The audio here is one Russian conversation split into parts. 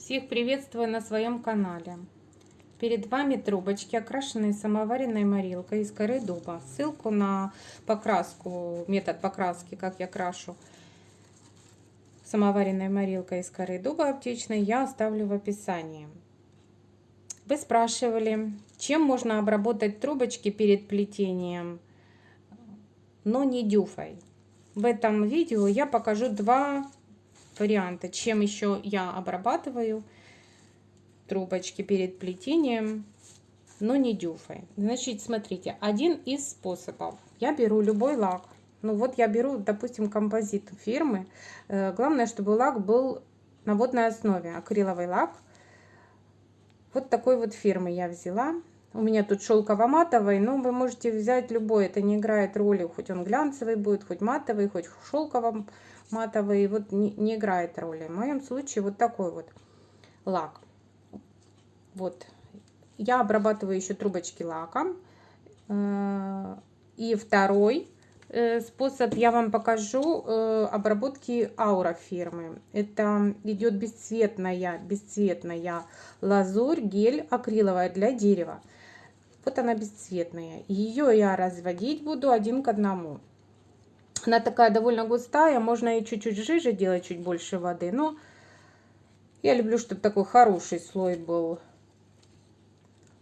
Всех приветствую на своем канале. Перед вами трубочки, окрашенные самоваренной морилкой из коры дуба. Ссылку на покраску, метод покраски, как я крашу самоваренной морилкой из коры дуба аптечной, я оставлю в описании. Вы спрашивали, чем можно обработать трубочки перед плетением, но не дюфой. В этом видео я покажу два варианта, чем еще я обрабатываю трубочки перед плетением, но не дюфой. Значит, смотрите, один из способов. Я беру любой лак. Ну вот я беру, допустим, композит фирмы. Главное, чтобы лак был на водной основе. Акриловый лак. Вот такой вот фирмы я взяла. У меня тут шелково-матовый, но вы можете взять любой. Это не играет роли, хоть он глянцевый будет, хоть матовый, хоть шелково-матовый. Вот не играет роли. В моем случае вот такой вот лак. Вот. Я обрабатываю еще трубочки лаком. И второй способ я вам покажу обработки Аура фирмы. Это идет бесцветная лазурь, гель акриловая для дерева. Вот она бесцветная. Ее я разводить буду 1 к 1. Она такая довольно густая, можно и чуть-чуть жиже делать, чуть больше воды. Но я люблю, чтобы такой хороший слой был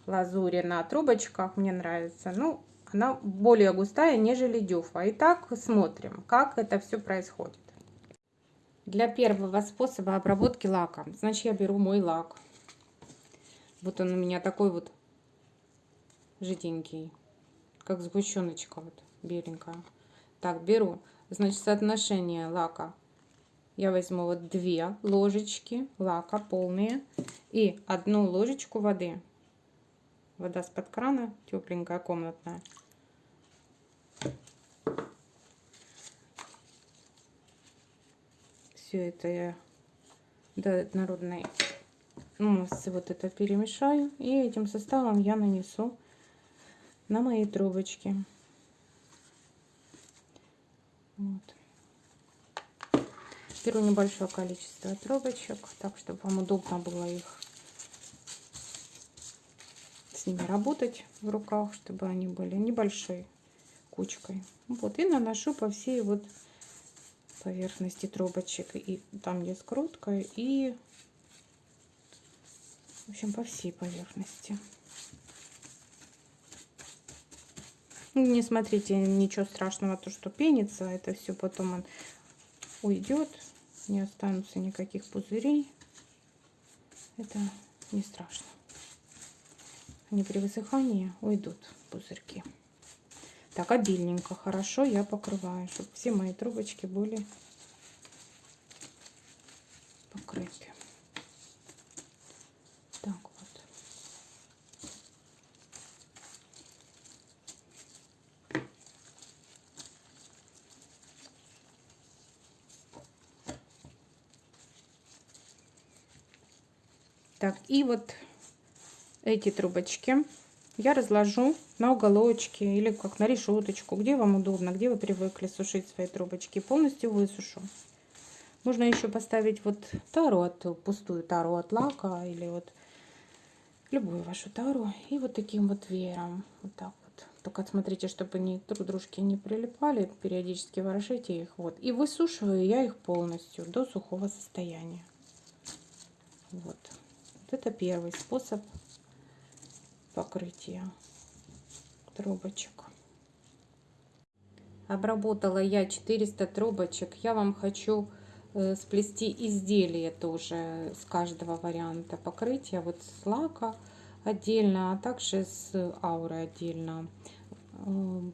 лазури на трубочках, мне нравится. Ну, она более густая, нежели дюфа. Итак, смотрим, как это все происходит. Для первого способа обработки лаком, значит, я беру мой лак. Вот он у меня такой вот жиденький, как сгущеночка вот беленькая. Так, беру, значит, соотношение лака. Я возьму вот 2 ложечки лака полные и 1 ложечку воды. Вода с-под крана, тепленькая, комнатная. Все это я до однородной массы вот это перемешаю. И этим составом я нанесу на мои трубочки. Вот. Беру небольшое количество трубочек, так, чтобы вам удобно было их с ними работать в руках, чтобы они были небольшой кучкой. Вот, и наношу по всей вот поверхности трубочек, и там где скрутка, и в общем по всей поверхности. Не смотрите, ничего страшного, то что пенится, это все потом он уйдет, не останутся никаких пузырей, это не страшно. Они при высыхании уйдут, пузырьки. Так, обильненько, хорошо я покрываю, чтобы все мои трубочки были покрыты. Так вот. Так, и вот эти трубочки я разложу на уголочки или как на решеточку, где вам удобно, где вы привыкли сушить свои трубочки. Полностью высушу. Можно еще поставить вот тару, пустую тару от лака или вот любую вашу тару. И вот таким вот веером. Вот так вот. Только смотрите, чтобы они друг к дружке не прилипали. Периодически ворошите их. Вот. И высушиваю я их полностью до сухого состояния. Вот. Вот это первый способ покрытия трубочек. Обработала я 400 трубочек. Я вам хочу сплести изделие тоже с каждого варианта покрытия. Вот с лака отдельно, а также с ауры отдельно,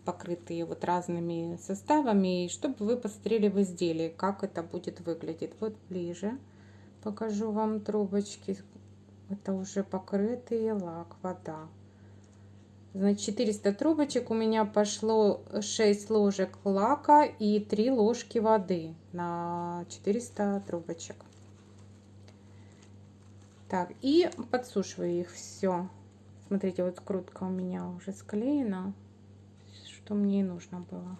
покрытые вот разными составами, и чтобы вы посмотрели в изделии, как это будет выглядеть. Вот ближе покажу вам трубочки. Это уже покрытые лак, вода. Значит, 400 трубочек у меня пошло 6 ложек лака и 3 ложки воды на 400 трубочек. Так, и подсушиваю их все. Смотрите, вот скрутка у меня уже склеена, что мне и нужно было.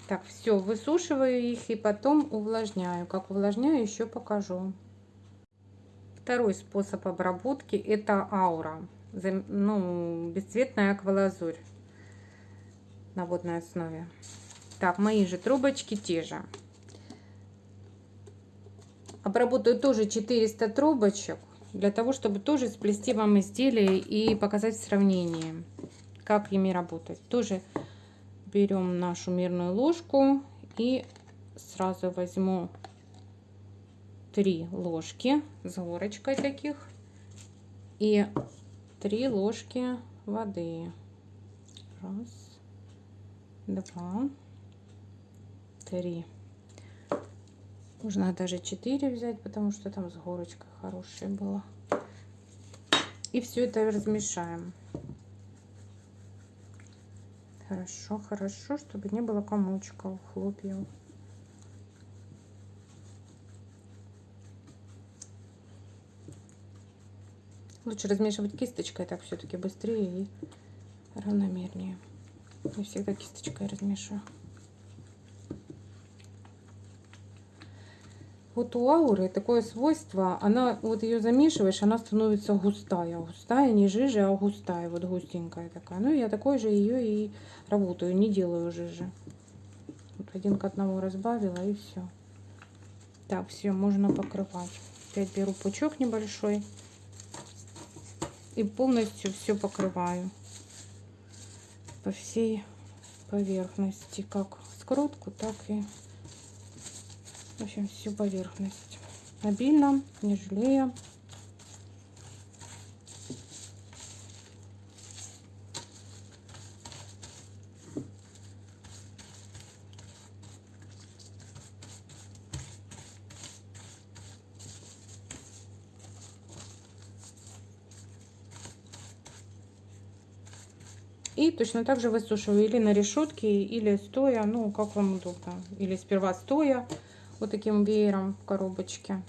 Так, все, высушиваю их и потом увлажняю. Как увлажняю, еще покажу. Второй способ обработки — это аура. Ну, бесцветная аквалазурь на водной основе. Так, мои же трубочки те же. Обработаю тоже 400 трубочек, для того, чтобы тоже сплести вам изделие и показать в сравнении, как ими работать. Тоже берем нашу мерную ложку и сразу возьму 3 ложки с горочкой таких и 3 ложки воды. Раз, два, 3. Можно даже 4 взять, потому что там с горочкой хорошая была. И все это размешаем. Хорошо, хорошо, чтобы не было комочков, хлопьев. Лучше размешивать кисточкой, так все-таки быстрее и равномернее. Я всегда кисточкой размешиваю. Вот у ауры такое свойство, она, вот ее замешиваешь, она становится густая. Густая, не жижа, а густая, вот густенькая такая. Ну, я такой же ее и работаю, не делаю жижи. Вот 1 к 1 разбавила и все. Так, все, можно покрывать. Опять беру пучок небольшой и полностью все покрываю по всей поверхности, как скрутку, так и, в общем, всю поверхность. Обильно, не жалея. И точно так же высушиваю или на решетке, или стоя, ну, как вам удобно. Или сперва стоя, вот таким веером в коробочке.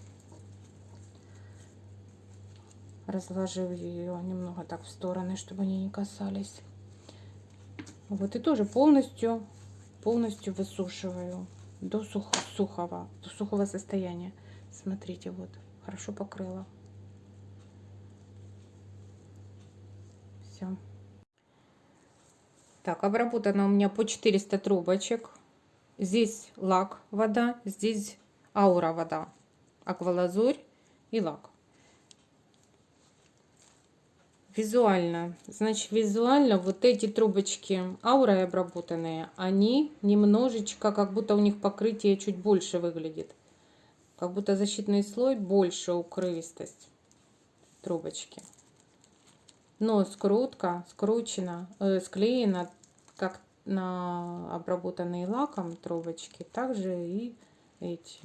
Разложив ее немного так в стороны, чтобы они не касались. Вот и тоже полностью высушиваю до сухого состояния. Смотрите, вот, хорошо покрыла. Все. Так, обработано у меня по 400 трубочек. Здесь лак, вода, здесь аура, вода, аквалазурь и лак. Визуально, значит, визуально вот эти трубочки аурой обработанные, они немножечко, как будто у них покрытие чуть больше выглядит. Как будто защитный слой больше, укрывистость трубочки. Но скрутка склеена, как на обработанные лаком трубочки, также и эти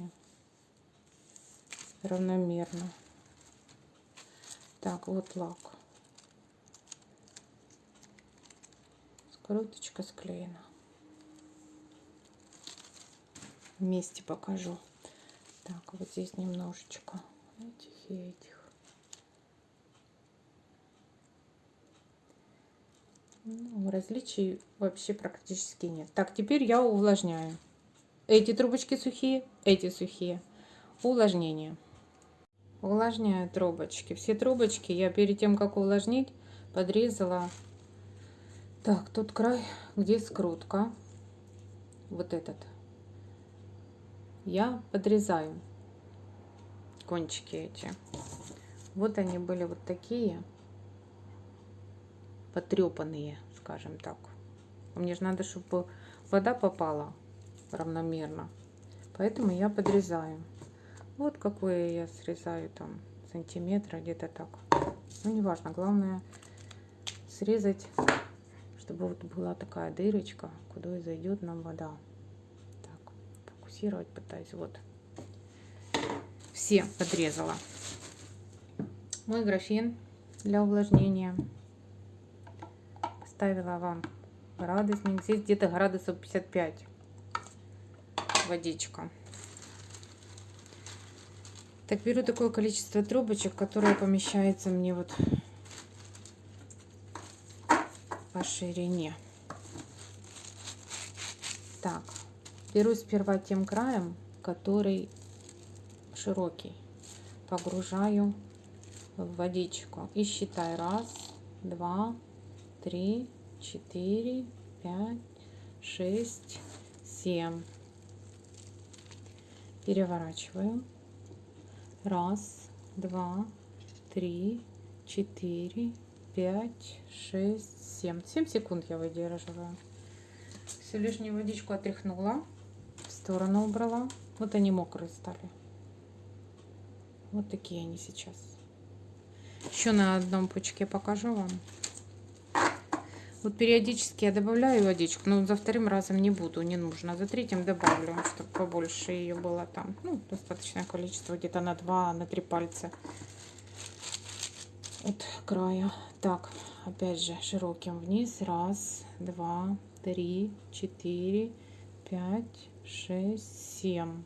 равномерно. Так, вот лак. Скруточка склеена. Вместе покажу. Так, вот здесь немножечко этих и этих. Ну, различий вообще практически нет. Так, теперь я увлажняю. Эти трубочки сухие, эти сухие. Увлажнение. Увлажняю трубочки. Все трубочки я перед тем, как увлажнить, подрезала. Так, тот край, где скрутка, вот этот, я подрезаю кончики эти. Вот они были вот такие потрепанные, скажем так. Мне же надо, чтобы вода попала равномерно, поэтому я подрезаю. Вот какое я срезаю, там сантиметра где-то так. Ну, неважно, главное срезать, чтобы вот была такая дырочка, куда и зайдет нам вода. Так, фокусировать пытаюсь. Вот. Все подрезала. Мой графин для увлажнения. Ставила вам градусник. Здесь где-то градусов 55 водичка. Так, беру такое количество трубочек, которое помещается мне вот по ширине. Так, беру сперва тем краем, который широкий, погружаю в водичку и считай. 1, 2, 3, 4, 5, 6, 7. Переворачиваю. 1, 2, 3, 4, 5, 6, 7. 7 секунд я выдерживаю. Всю лишнюю водичку отряхнула, в сторону убрала. Вот они мокрые стали. Вот такие они сейчас. Еще на одном пучке покажу вам. Вот периодически я добавляю водичку, но за вторым разом не буду, не нужно. За третьим добавлю, чтобы побольше ее было там. Ну, достаточное количество, где-то на 2-3 пальца от края. Так, опять же, широким вниз. 1, 2, 3, 4, 5, 6, 7.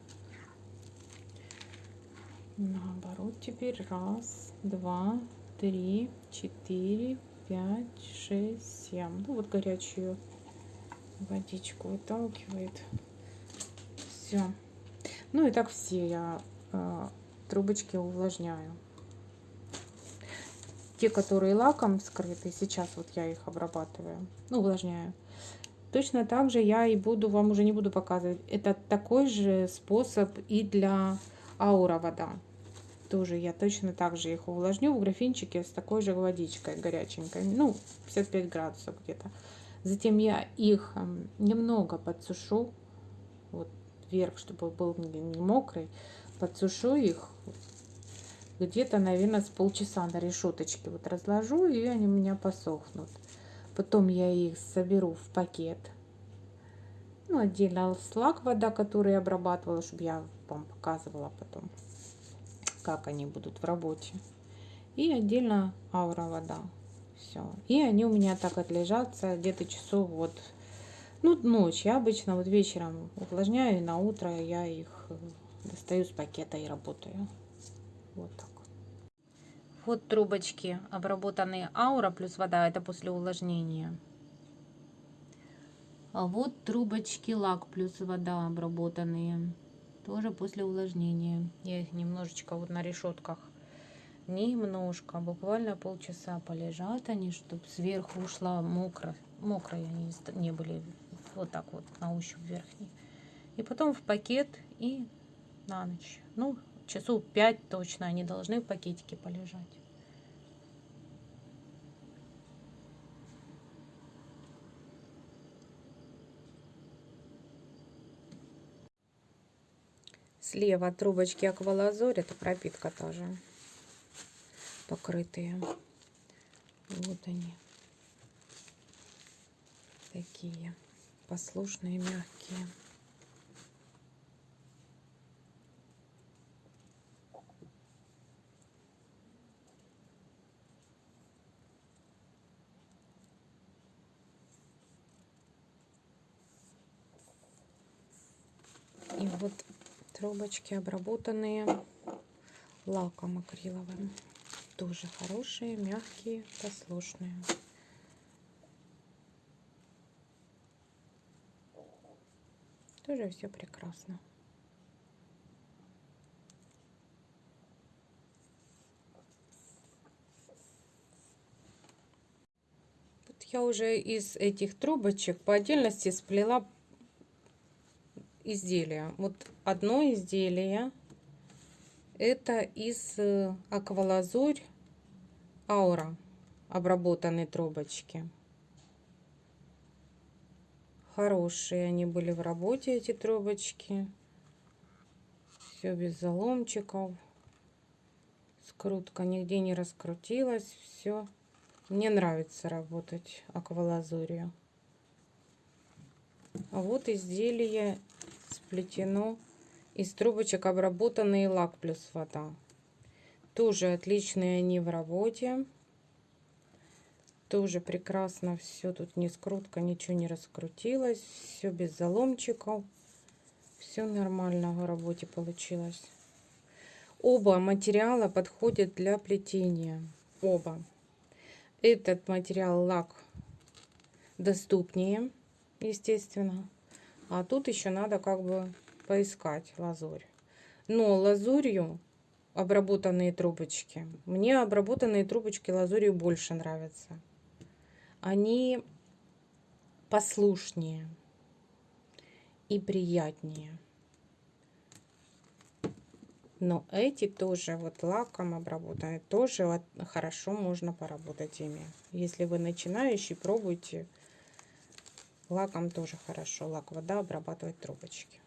Наоборот теперь. 1, 2, 3, 4, 5, 6, 7. Ну вот горячую водичку выталкивает. Все. Ну и так все я трубочки увлажняю. Те, которые лаком скрыты, сейчас вот я их обрабатываю, ну, увлажняю. Точно так же я и буду, вам уже не буду показывать. Это такой же способ и для аура вода. Тоже я точно так же их увлажню в графинчике с такой же водичкой горяченькой. Ну, 55 градусов где-то. Затем я их немного подсушу. Вот вверх, чтобы был не мокрый. Подсушу их где-то, наверное, с полчаса на решеточке. Вот разложу, и они у меня посохнут. Потом я их соберу в пакет. Ну, отдельно слак вода, который я обрабатывала, чтобы я вам показывала потом, как они будут в работе. И отдельно аура вода. Все. И они у меня так отлежатся где-то часов вот, ну, ночь. Я обычно вот вечером увлажняю, и на утро я их достаю с пакета и работаю. Вот так. Вот трубочки, обработанные аура плюс вода, это после увлажнения. А вот трубочки лак плюс вода обработанные, тоже после увлажнения. Я их немножечко вот на решетках, немножко, буквально полчаса полежат они, чтобы сверху ушла мокрая, они не были вот так вот на ощупь верхней. И потом в пакет и на ночь. Ну, часов 5 точно они должны в пакетике полежать. Слева трубочки аквалазурь, это пропитка тоже, покрытые. Вот они, такие послушные, мягкие. И вот трубочки, обработанные лаком акриловым. Тоже хорошие, мягкие, послушные. Тоже все прекрасно. Вот я уже из этих трубочек по отдельности сплела изделия. Вот одно изделие это из аквалазурь аура, обработанные трубочки. Хорошие они были в работе, эти трубочки. Все без заломчиков. Скрутка нигде не раскрутилась. Все. Мне нравится работать аквалазурью. А вот изделие сплетено из трубочек, обработанные лак плюс вода. Тоже отличные они в работе. Тоже прекрасно все. Тут не скрутка, ничего не раскрутилось. Все без заломчиков. Все нормально в работе получилось. Оба материала подходят для плетения. Оба. Этот материал лак доступнее, естественно. А тут еще надо как бы поискать лазурь. Но лазурью обработанные трубочки. Мне обработанные трубочки лазурью больше нравятся. Они послушнее и приятнее. Но эти тоже вот лаком обработанные, тоже вот хорошо можно поработать ими. Если вы начинающий, пробуйте. Лаком тоже хорошо. Лак-вода обрабатывать трубочки.